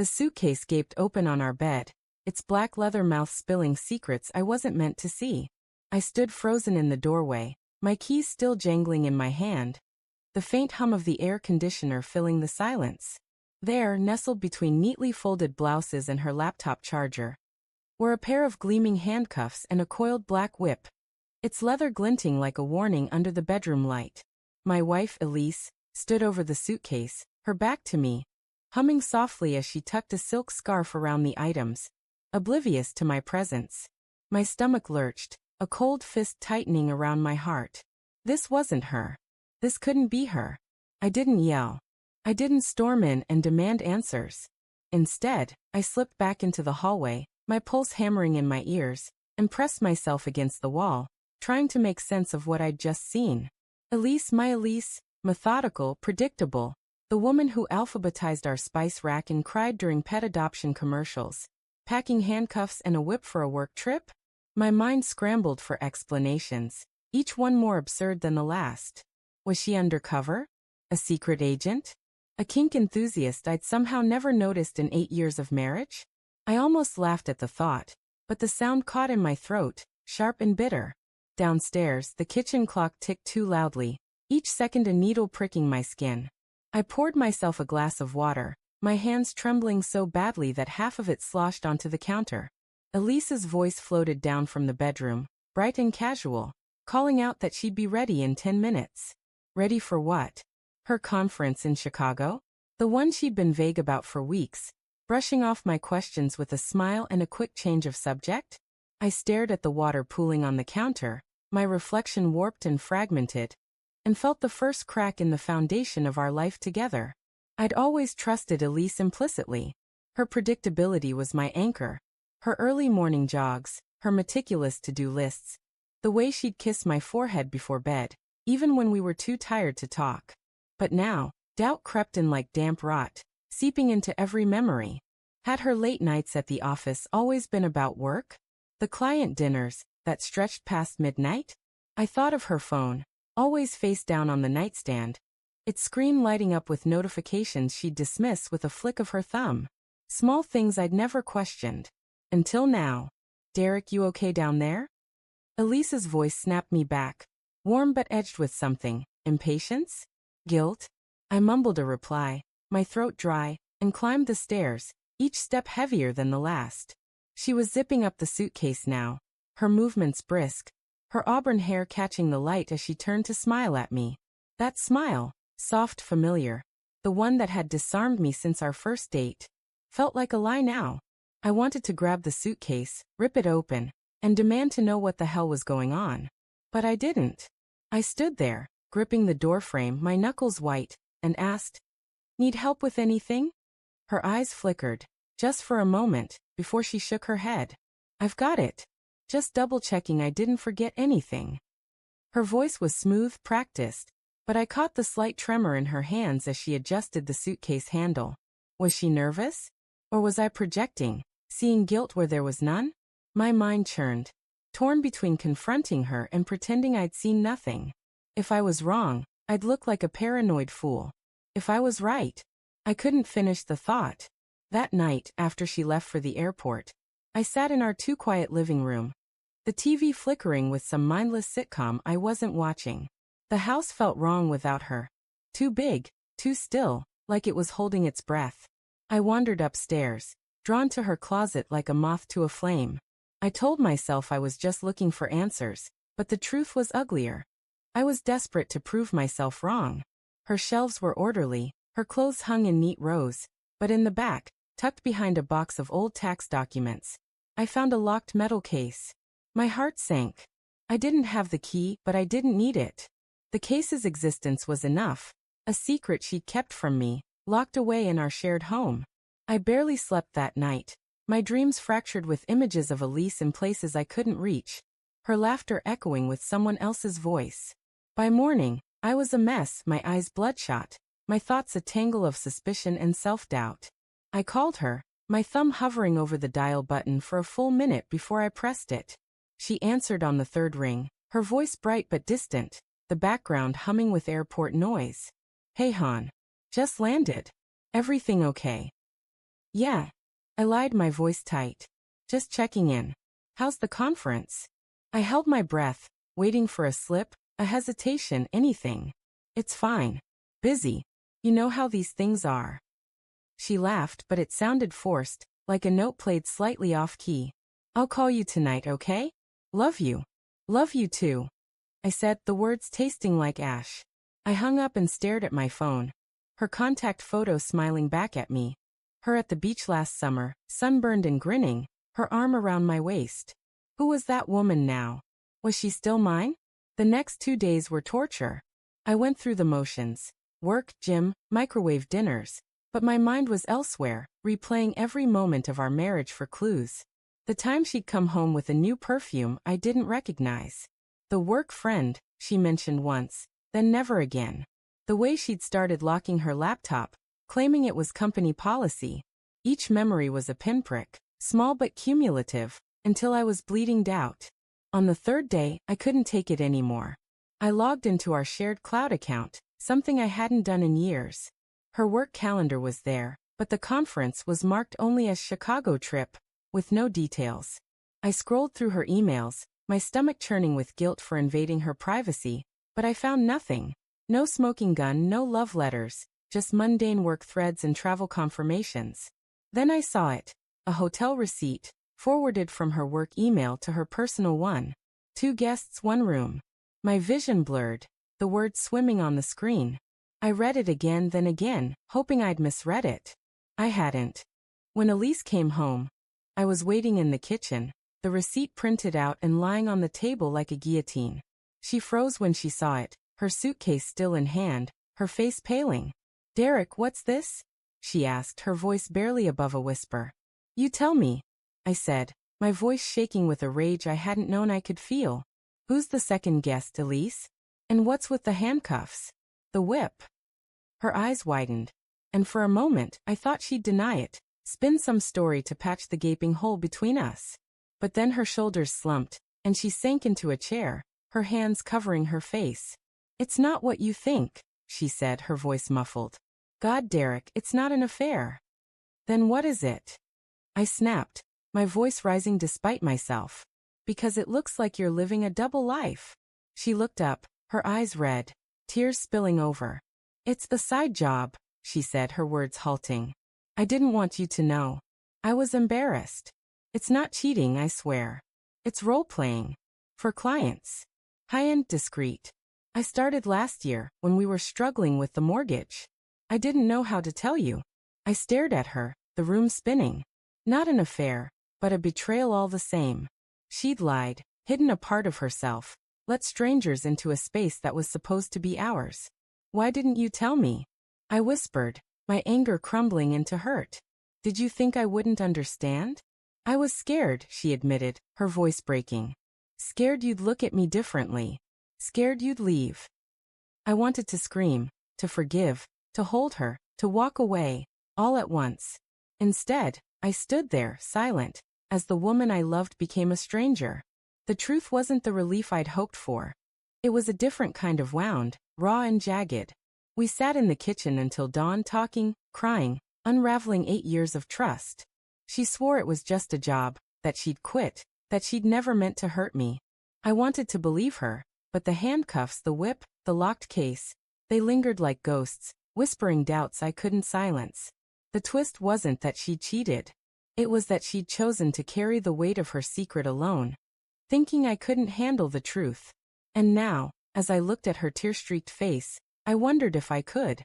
The suitcase gaped open on our bed, its black leather mouth spilling secrets I wasn't meant to see. I stood frozen in the doorway, my keys still jangling in my hand, the faint hum of the air conditioner filling the silence. There, nestled between neatly folded blouses and her laptop charger, were a pair of gleaming handcuffs and a coiled black whip, its leather glinting like a warning under the bedroom light. My wife, Elise, stood over the suitcase, her back to me, humming softly as she tucked a silk scarf around the items, oblivious to my presence. My stomach lurched, a cold fist tightening around my heart. This wasn't her. This couldn't be her. I didn't yell. I didn't storm in and demand answers. Instead, I slipped back into the hallway, my pulse hammering in my ears, and pressed myself against the wall, trying to make sense of what I'd just seen. Elise, my Elise, methodical, predictable, the woman who alphabetized our spice rack and cried during pet adoption commercials, packing handcuffs and a whip for a work trip? My mind scrambled for explanations, each one more absurd than the last. Was she undercover? A secret agent? A kink enthusiast I'd somehow never noticed in 8 years of marriage? I almost laughed at the thought, but the sound caught in my throat, sharp and bitter. Downstairs, the kitchen clock ticked too loudly, each second a needle pricking my skin. I poured myself a glass of water, my hands trembling so badly that half of it sloshed onto the counter. Elise's voice floated down from the bedroom, bright and casual, calling out that she'd be ready in 10 minutes. Ready for what? Her conference in Chicago? The one she'd been vague about for weeks, brushing off my questions with a smile and a quick change of subject? I stared at the water pooling on the counter, my reflection warped and fragmented, and felt the first crack in the foundation of our life together. I'd always trusted Elise implicitly. Her predictability was my anchor. Her early morning jogs, her meticulous to-do lists, the way she'd kiss my forehead before bed, even when we were too tired to talk. But now, doubt crept in like damp rot, seeping into every memory. Had her late nights at the office always been about work? The client dinners, that stretched past midnight? I thought of her phone, always face down on the nightstand, its screen lighting up with notifications she'd dismiss with a flick of her thumb. Small things I'd never questioned. Until now. Derek, you okay down there? Elise's voice snapped me back, warm but edged with something. Impatience? Guilt? I mumbled a reply, my throat dry, and climbed the stairs, each step heavier than the last. She was zipping up the suitcase now, her movements brisk, her auburn hair catching the light as she turned to smile at me. That smile, soft, familiar, the one that had disarmed me since our first date, felt like a lie now. I wanted to grab the suitcase, rip it open, and demand to know what the hell was going on. But I didn't. I stood there, gripping the doorframe, my knuckles white, and asked, "Need help with anything?" Her eyes flickered, just for a moment, before she shook her head. "I've got it." Just double-checking I didn't forget anything. Her voice was smooth, practiced, but I caught the slight tremor in her hands as she adjusted the suitcase handle. Was she nervous? Or was I projecting, seeing guilt where there was none? My mind churned, torn between confronting her and pretending I'd seen nothing. If I was wrong, I'd look like a paranoid fool. If I was right, I couldn't finish the thought. That night, after she left for the airport, I sat in our too-quiet living room, the TV flickering with some mindless sitcom I wasn't watching. The house felt wrong without her. Too big, too still, like it was holding its breath. I wandered upstairs, drawn to her closet like a moth to a flame. I told myself I was just looking for answers, but the truth was uglier. I was desperate to prove myself wrong. Her shelves were orderly, her clothes hung in neat rows, but in the back, tucked behind a box of old tax documents, I found a locked metal case. My heart sank. I didn't have the key, but I didn't need it. The case's existence was enough, a secret she'd kept from me, locked away in our shared home. I barely slept that night, my dreams fractured with images of Elise in places I couldn't reach, her laughter echoing with someone else's voice. By morning, I was a mess, my eyes bloodshot, my thoughts a tangle of suspicion and self-doubt. I called her, my thumb hovering over the dial button for a full minute before I pressed it. She answered on the third ring, her voice bright but distant, the background humming with airport noise. "Hey hon. Just landed. Everything okay?" Yeah. I lied, my voice tight. Just checking in. How's the conference? I held my breath, waiting for a slip, a hesitation, anything. It's fine. Busy. You know how these things are. She laughed, but it sounded forced, like a note played slightly off key. I'll call you tonight, okay? Love you. Love you too. I said, the words tasting like ash. I hung up and stared at my phone. Her contact photo smiling back at me. Her at the beach last summer, sunburned and grinning, her arm around my waist. Who was that woman now? Was she still mine? The next 2 days were torture. I went through the motions. Work, gym, microwave dinners. But my mind was elsewhere, replaying every moment of our marriage for clues. The time she'd come home with a new perfume I didn't recognize. The work friend, she mentioned once, then never again. The way she'd started locking her laptop, claiming it was company policy. Each memory was a pinprick, small but cumulative, until I was bleeding doubt. On the third day, I couldn't take it anymore. I logged into our shared cloud account, something I hadn't done in years. Her work calendar was there, but the conference was marked only as Chicago trip, with no details. I scrolled through her emails, my stomach churning with guilt for invading her privacy, but I found nothing. No smoking gun, no love letters, just mundane work threads and travel confirmations. Then I saw it, a hotel receipt, forwarded from her work email to her personal one. 2 guests, 1 room. My vision blurred, the words swimming on the screen. I read it again, then again, hoping I'd misread it. I hadn't. When Elise came home, I was waiting in the kitchen, the receipt printed out and lying on the table like a guillotine. She froze when she saw it, her suitcase still in hand, her face paling. Derek, what's this? She asked, her voice barely above a whisper. You tell me, I said, my voice shaking with a rage I hadn't known I could feel. Who's the second guest, Elise? And what's with the handcuffs? The whip. Her eyes widened, and for a moment I thought she'd deny it, spin some story to patch the gaping hole between us. But then her shoulders slumped, and she sank into a chair, her hands covering her face. It's not what you think, she said, her voice muffled. God, Derek, it's not an affair. Then what is it? I snapped, my voice rising despite myself. Because it looks like you're living a double life. She looked up, her eyes red, tears spilling over. It's the side job, she said, her words halting. I didn't want you to know. I was embarrassed. It's not cheating, I swear. It's role-playing. For clients. High-end, discreet. I started last year, when we were struggling with the mortgage. I didn't know how to tell you. I stared at her, the room spinning. Not an affair, but a betrayal all the same. She'd lied, hidden a part of herself, let strangers into a space that was supposed to be ours. Why didn't you tell me? I whispered, my anger crumbling into hurt. Did you think I wouldn't understand? I was scared, she admitted, her voice breaking. Scared you'd look at me differently. Scared you'd leave. I wanted to scream, to forgive, to hold her, to walk away, all at once. Instead, I stood there, silent, as the woman I loved became a stranger. The truth wasn't the relief I'd hoped for. It was a different kind of wound, raw and jagged. We sat in the kitchen until dawn, talking, crying, unraveling 8 years of trust. She swore it was just a job, that she'd quit, that she'd never meant to hurt me. I wanted to believe her, but the handcuffs, the whip, the locked case, they lingered like ghosts, whispering doubts I couldn't silence. The twist wasn't that she'd cheated. It was that she'd chosen to carry the weight of her secret alone, thinking I couldn't handle the truth. And now, as I looked at her tear-streaked face, I wondered if I could.